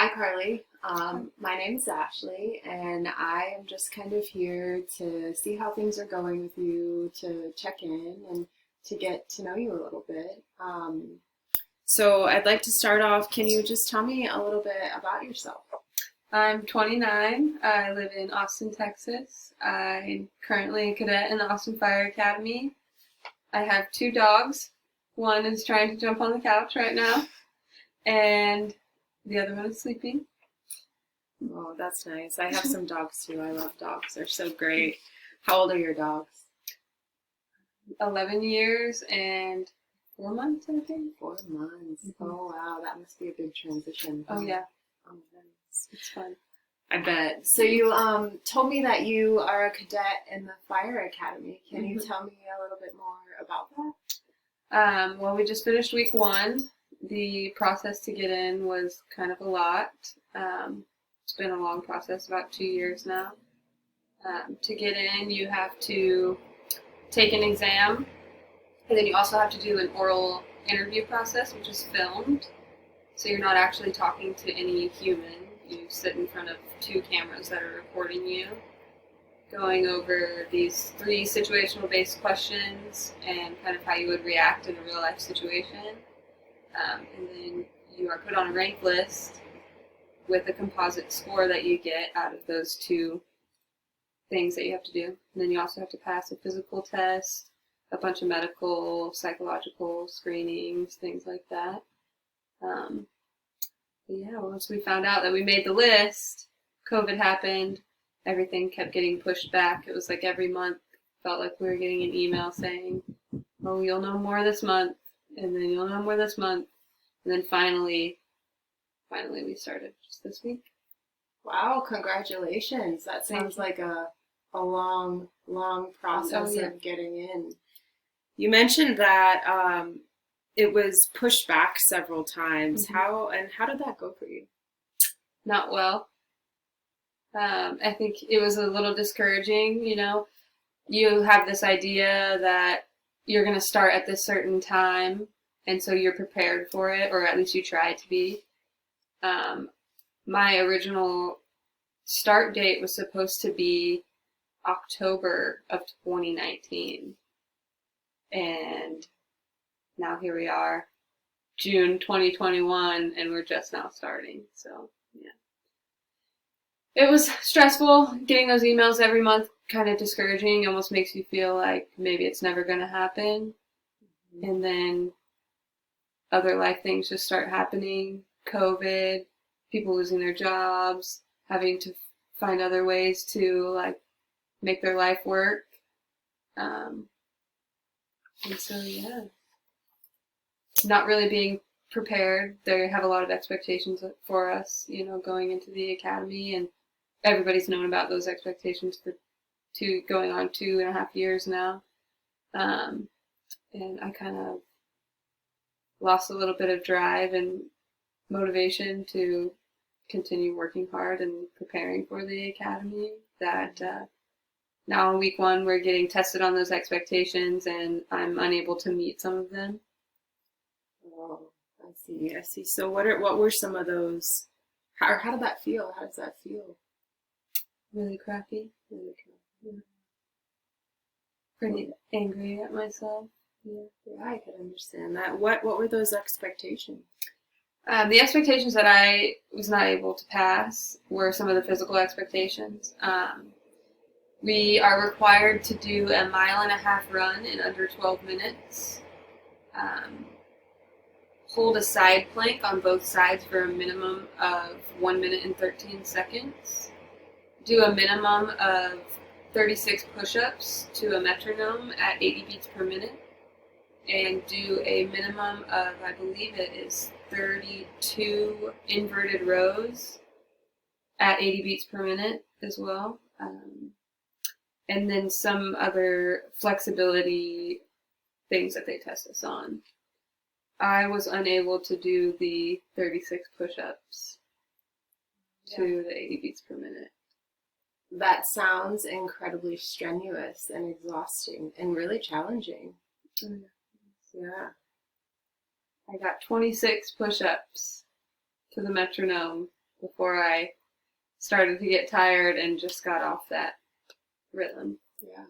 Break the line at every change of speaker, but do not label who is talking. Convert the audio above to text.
Hi, Carly. My name's Ashley, and I am just kind of here to see how things are going with you, to check in, and to get to know you a little bit. So I'd like to start off. Can you just tell me a little bit about yourself?
I'm 29. I live in Austin, Texas. I'm currently a cadet in the Austin Fire Academy. I have two dogs. One is trying to jump on the couch right now, and the other one is sleeping.
Oh, that's nice. I have some dogs too. I love dogs. They're so great. How old are your dogs?
11 years and 4 months, I think.
4 months.
Mm-hmm.
Oh, wow. That must be a big transition.
Oh, yeah.
Oh, nice.
It's fun.
I bet. So you told me that you are a cadet in the Fire Academy. Can you tell me a little bit more about that?
Well, we just finished week 1. The process to get in was kind of a lot. It's been a long process, about 2 years now. To get in, you have to take an exam, and then you also have to do an oral interview process, which is filmed. So you're not actually talking to any human. You sit in front of 2 cameras that are recording you, going over these 3 situational-based questions and kind of how you would react in a real-life situation. And then you are put on a rank list with a composite score that you get out of those 2 things that you have to do. And then you also have to pass a physical test, a bunch of medical, psychological screenings, things like that. But yeah, once we found out that we made the list, COVID happened, everything kept getting pushed back. It was like every month felt like we were getting an email saying, oh, you'll know more this month, and then you'll know more this month. And then finally we started just this week.
Wow, congratulations. That sounds like a long process of getting in. You mentioned that it was pushed back several times.
Mm-hmm.
How did that go for you?
Not well. I think it was a little discouraging, You have this idea that you're going to start at this certain time, and so you're prepared for it, or at least you try to be. My original start date was supposed to be October of 2019. And now here we are, June 2021, and we're just now starting. So, yeah. It was stressful getting those emails every month, kind of discouraging, almost makes you feel like maybe it's never going to happen. Mm-hmm. And then other life things just start happening. COVID, people losing their jobs, having to find other ways to make their life work. And so, yeah, not really being prepared. They have a lot of expectations for us, going into the academy, and everybody's known about those expectations for going on 2.5 years now. And I kind of lost a little bit of drive and motivation to continue working hard and preparing for the academy. That now in week 1 we're getting tested on those expectations, and I'm unable to meet some of them.
Oh, I see. So what were some of those? How did that feel? How does that feel?
Really crappy. Yeah. Pretty angry at myself.
Yeah, I could understand that. What were those expectations?
The expectations that I was not able to pass were some of the physical expectations. We are required to do a 1.5-mile run in under 12 minutes. Hold a side plank on both sides for a minimum of 1 minute and 13 seconds. Do a minimum of 36 push-ups to a metronome at 80 beats per minute. And do a minimum of, I believe it is 32 inverted rows at 80 beats per minute as well. And then some other flexibility things that they test us on. I was unable to do the 36 push-ups to the 80 beats per minute.
That sounds incredibly strenuous and exhausting and really challenging.
Yeah. I got 26 push-ups to the metronome before I started to get tired and just got off that rhythm.
Yeah.